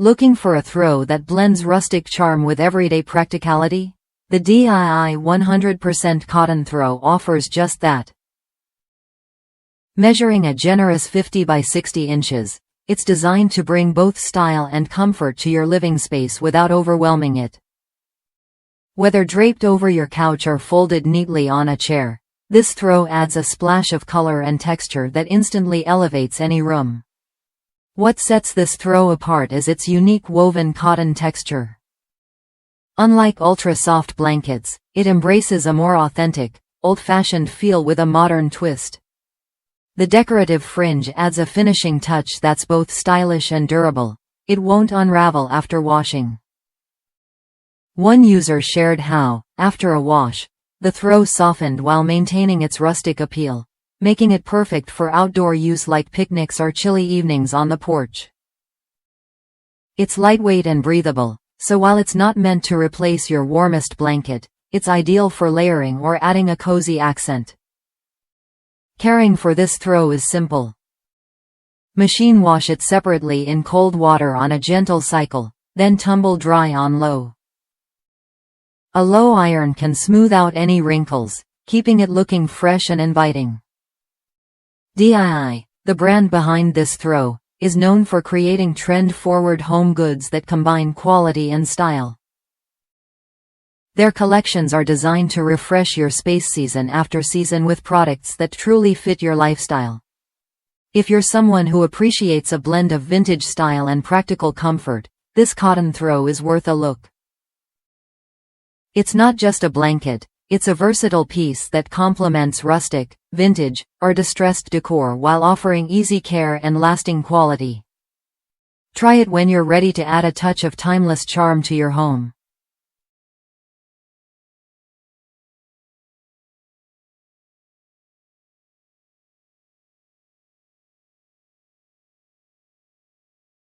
Looking for a throw that blends rustic charm with everyday practicality? The DIY 100% cotton throw offers just that. Measuring a generous 50 by 60 inches, it's designed to bring both style and comfort to your living space without overwhelming it. Whether draped over your couch or folded neatly on a chair, this throw adds a splash of color and texture that instantly elevates any room. What sets this throw apart is its unique woven cotton texture. Unlike ultra-soft blankets, it embraces a more authentic, old-fashioned feel with a modern twist. The decorative fringe adds a finishing touch that's both stylish and durable. It won't unravel after washing. One user shared how, after a wash, the throw softened while maintaining its rustic appeal, making it perfect for outdoor use like picnics or chilly evenings on the porch. It's lightweight and breathable, so while it's not meant to replace your warmest blanket, it's ideal for layering or adding a cozy accent. Caring for this throw is simple. Machine wash it separately in cold water on a gentle cycle, then tumble dry on low. A low iron can smooth out any wrinkles, keeping it looking fresh and inviting. DIY, the brand behind this throw, is known for creating trend-forward home goods that combine quality and style. Their collections are designed to refresh your space season after season with products that truly fit your lifestyle. If you're someone who appreciates a blend of vintage style and practical comfort, this cotton throw is worth a look. It's not just a blanket, it's a versatile piece that complements rustic, vintage, or distressed decor while offering easy care and lasting quality. Try it when you're ready to add a touch of timeless charm to your home.